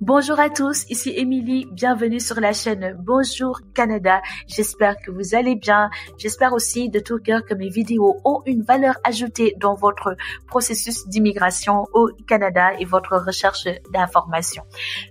Bonjour à tous, ici Émilie, bienvenue sur la chaîne Bonjour Canada. J'espère que vous allez bien. J'espère aussi de tout cœur que mes vidéos ont une valeur ajoutée dans votre processus d'immigration au Canada et votre recherche d'informations.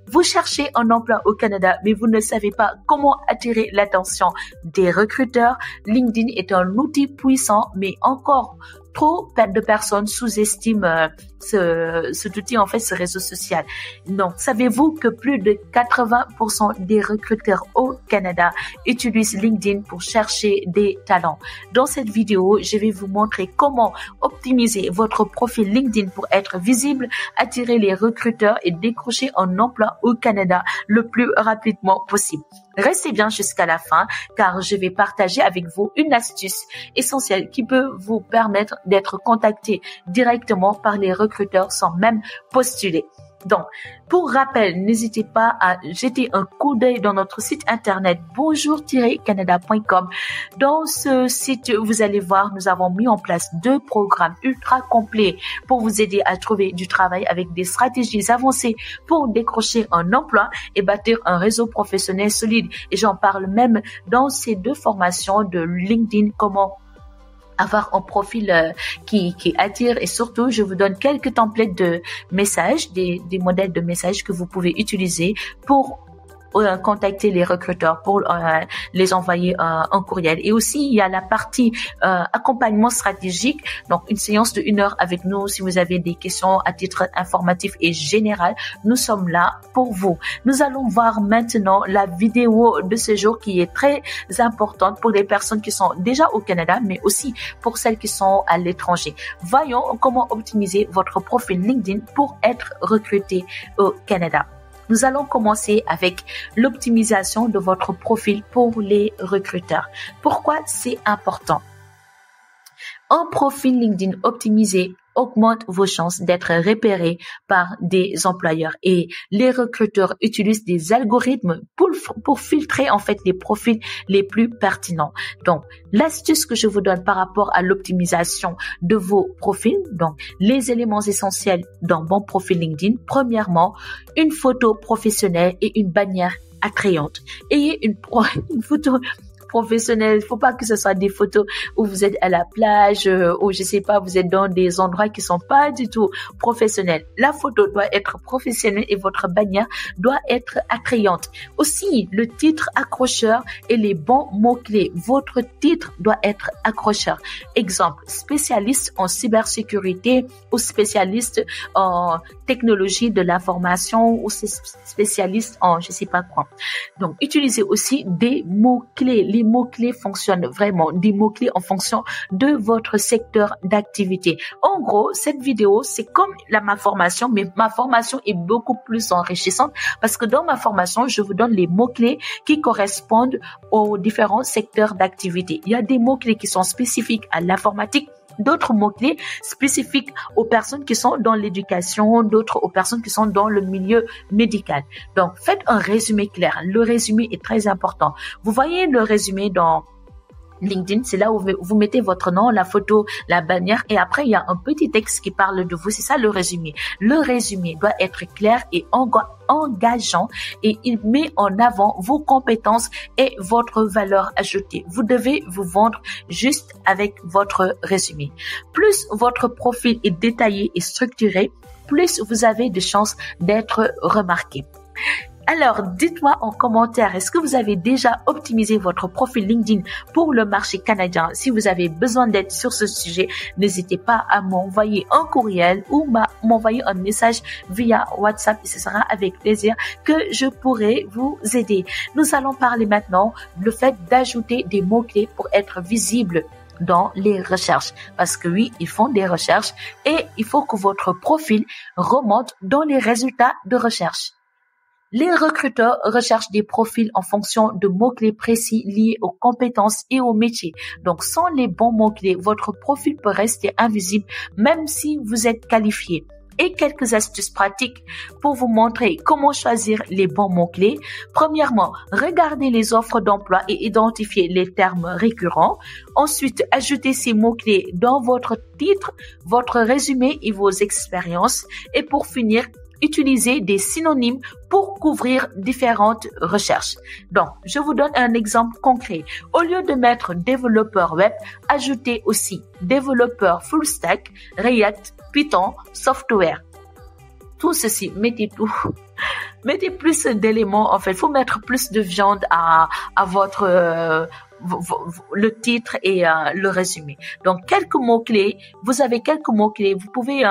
Vous cherchez un emploi au Canada, mais vous ne savez pas comment attirer l'attention des recruteurs. LinkedIn est un outil puissant, mais encore trop de personnes sous-estiment cet outil, en fait, ce réseau social. Donc, savez-vous que plus de 80% des recruteurs au Canada utilisent LinkedIn pour chercher des talents? Dans cette vidéo, je vais vous montrer comment optimiser votre profil LinkedIn pour être visible, attirer les recruteurs et décrocher un emploi au Canada le plus rapidement possible. Restez bien jusqu'à la fin car je vais partager avec vous une astuce essentielle qui peut vous permettre d'être contacté directement par les recruteurs sans même postuler. Donc, pour rappel, n'hésitez pas à jeter un coup d'œil dans notre site internet bonjour-canada.com. Dans ce site, vous allez voir, nous avons mis en place 2 programmes ultra complets pour vous aider à trouver du travail avec des stratégies avancées pour décrocher un emploi et bâtir un réseau professionnel solide. Et j'en parle même dans ces 2 formations de LinkedIn, comment avoir un profil qui attire, et surtout je vous donne quelques templates de messages, des modèles de messages que vous pouvez utiliser pour contacter les recruteurs, pour les envoyer un courriel. Et aussi, il y a la partie accompagnement stratégique, donc une séance de 1 heure avec nous. Si vous avez des questions à titre informatif et général, nous sommes là pour vous. Nous allons voir maintenant la vidéo de ce jour qui est très importante pour les personnes qui sont déjà au Canada, mais aussi pour celles qui sont à l'étranger. Voyons comment optimiser votre profil LinkedIn pour être recruté au Canada. Nous allons commencer avec l'optimisation de votre profil pour les recruteurs. Pourquoi c'est important? Un profil LinkedIn optimisé augmente vos chances d'être repérés par des employeurs, et les recruteurs utilisent des algorithmes pour filtrer en fait les profils les plus pertinents. Donc, l'astuce que je vous donne par rapport à l'optimisation de vos profils, donc les éléments essentiels d'un bon profil LinkedIn: premièrement, une photo professionnelle et une bannière attrayante. Ayez une photo professionnel. Il faut pas que ce soit des photos où vous êtes à la plage, ou je sais pas, vous êtes dans des endroits qui sont pas du tout professionnels. La photo doit être professionnelle et votre bannière doit être attrayante. Aussi, le titre accrocheur et les bons mots-clés. Votre titre doit être accrocheur. Exemple, spécialiste en cybersécurité ou spécialiste en technologie de l'information ou spécialiste en je sais pas quoi. Donc, utilisez aussi des mots-clés. Les mots-clés fonctionnent vraiment, des mots-clés en fonction de votre secteur d'activité. En gros, cette vidéo, c'est comme ma formation, mais ma formation est beaucoup plus enrichissante parce que dans ma formation, je vous donne les mots-clés qui correspondent aux différents secteurs d'activité. Il y a des mots-clés qui sont spécifiques à l'informatique, d'autres mots-clés spécifiques aux personnes qui sont dans l'éducation, d'autres aux personnes qui sont dans le milieu médical. Donc, faites un résumé clair. Le résumé est très important. Vous voyez le résumé dans LinkedIn, c'est là où vous mettez votre nom, la photo, la bannière, et après il y a un petit texte qui parle de vous. C'est ça le résumé. Le résumé doit être clair et engageant, et il met en avant vos compétences et votre valeur ajoutée. Vous devez vous vendre juste avec votre résumé. Plus votre profil est détaillé et structuré, plus vous avez de chances d'être remarqué. Alors, dites-moi en commentaire, est-ce que vous avez déjà optimisé votre profil LinkedIn pour le marché canadien? Si vous avez besoin d'aide sur ce sujet, n'hésitez pas à m'envoyer un courriel ou m'envoyer un message via WhatsApp, et ce sera avec plaisir que je pourrai vous aider. Nous allons parler maintenant du fait d'ajouter des mots-clés pour être visible dans les recherches, parce que oui, ils font des recherches et il faut que votre profil remonte dans les résultats de recherche. Les recruteurs recherchent des profils en fonction de mots-clés précis liés aux compétences et aux métiers. Donc, sans les bons mots-clés, votre profil peut rester invisible même si vous êtes qualifié. Et quelques astuces pratiques pour vous montrer comment choisir les bons mots-clés. Premièrement, regardez les offres d'emploi et identifiez les termes récurrents. Ensuite, ajoutez ces mots-clés dans votre titre, votre résumé et vos expériences. Et pour finir, utiliser des synonymes pour couvrir différentes recherches. Donc, je vous donne un exemple concret. Au lieu de mettre développeur web, ajoutez aussi développeur full stack, React, Python, software. Tout ceci, mettez tout. Mettez plus d'éléments, en fait. Faut mettre plus de viande à votre le titre et le résumé. Donc, quelques mots-clés. Vous avez quelques mots-clés. Vous pouvez...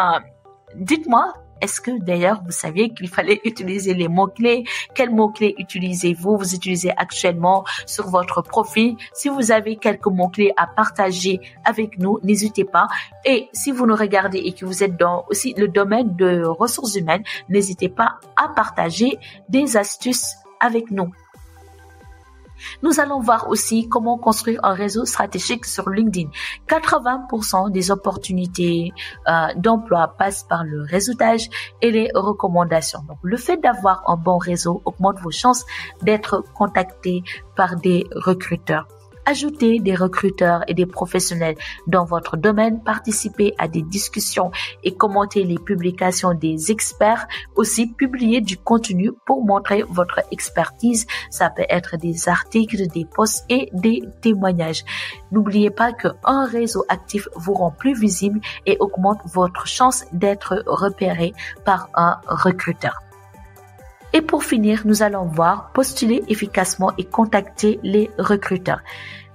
dites-moi, est-ce que d'ailleurs vous saviez qu'il fallait utiliser les mots-clés? Quels mots-clés utilisez-vous? Vous utilisez actuellement sur votre profil? Si vous avez quelques mots-clés à partager avec nous, n'hésitez pas. Et si vous nous regardez et que vous êtes dans aussi le domaine de ressources humaines, n'hésitez pas à partager des astuces avec nous. Nous allons voir aussi comment construire un réseau stratégique sur LinkedIn. 80% des opportunités d'emploi passent par le réseautage et les recommandations. Donc, le fait d'avoir un bon réseau augmente vos chances d'être contacté par des recruteurs. Ajoutez des recruteurs et des professionnels dans votre domaine, participez à des discussions et commentez les publications des experts. Aussi, publiez du contenu pour montrer votre expertise. Ça peut être des articles, des posts et des témoignages. N'oubliez pas qu'un réseau actif vous rend plus visible et augmente votre chance d'être repéré par un recruteur. Et pour finir, nous allons voir postuler efficacement et contacter les recruteurs.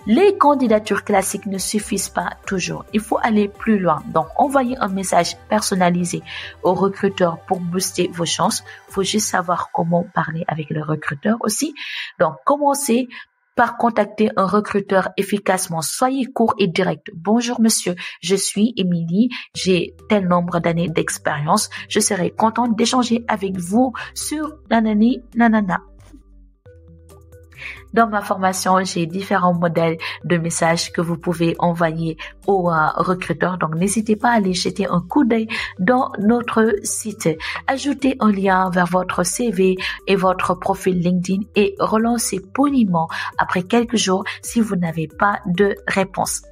Les candidatures classiques ne suffisent pas toujours. Il faut aller plus loin. Donc, envoyez un message personnalisé au recruteur pour booster vos chances. Il faut juste savoir comment parler avec le recruteur aussi. Donc, commencez par contacter un recruteur efficacement. Soyez court et direct. Bonjour monsieur, je suis Émilie, j'ai tel nombre d'années d'expérience. Je serai contente d'échanger avec vous sur nanani nanana. Dans ma formation, j'ai différents modèles de messages que vous pouvez envoyer aux recruteurs. Donc, n'hésitez pas à aller jeter un coup d'œil dans notre site. Ajoutez un lien vers votre CV et votre profil LinkedIn et relancez poliment après quelques jours si vous n'avez pas de réponse.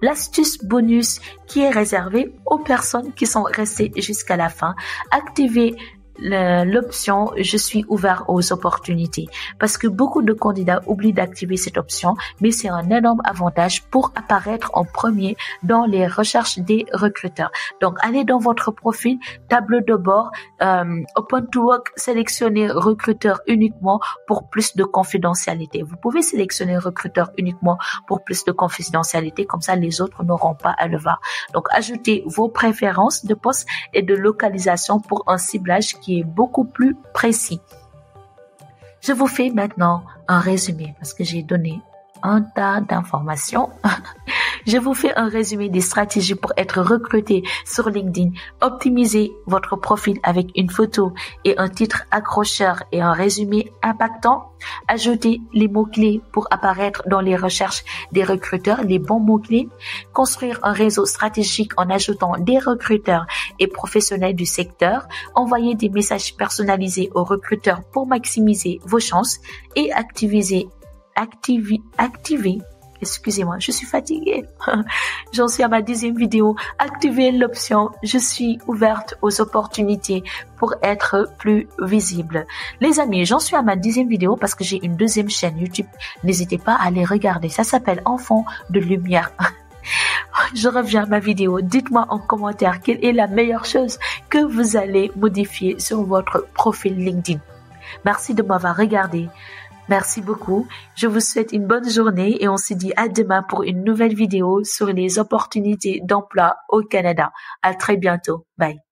L'astuce bonus qui est réservée aux personnes qui sont restées jusqu'à la fin. Activez l'option « Je suis ouvert aux opportunités » parce que beaucoup de candidats oublient d'activer cette option, mais c'est un énorme avantage pour apparaître en premier dans les recherches des recruteurs. Donc, allez dans votre profil, tableau de bord, Open to Work, sélectionnez recruteur uniquement pour plus de confidentialité. Vous pouvez sélectionner recruteur uniquement pour plus de confidentialité, comme ça les autres n'auront pas à le voir. Donc, ajoutez vos préférences de poste et de localisation pour un ciblage qui est beaucoup plus précis. Je vous fais maintenant un résumé parce que j'ai donné un tas d'informations. Je vous fais un résumé des stratégies pour être recruté sur LinkedIn. Optimisez votre profil avec une photo et un titre accrocheur et un résumé impactant. Ajoutez les mots-clés pour apparaître dans les recherches des recruteurs, les bons mots-clés. Construire un réseau stratégique en ajoutant des recruteurs et professionnels du secteur. Envoyer des messages personnalisés aux recruteurs pour maximiser vos chances et activer. Excusez-moi, je suis fatiguée. J'en suis à ma 10e vidéo. Activez l'option « Je suis ouverte aux opportunités » pour être plus visible. Les amis, j'en suis à ma 10e vidéo parce que j'ai une 2e chaîne YouTube. N'hésitez pas à aller regarder. Ça s'appelle « Enfant de lumière ». Je reviens à ma vidéo. Dites-moi en commentaire quelle est la meilleure chose que vous allez modifier sur votre profil LinkedIn. Merci de m'avoir regardé. Merci beaucoup. Je vous souhaite une bonne journée et on se dit à demain pour une nouvelle vidéo sur les opportunités d'emploi au Canada. À très bientôt. Bye.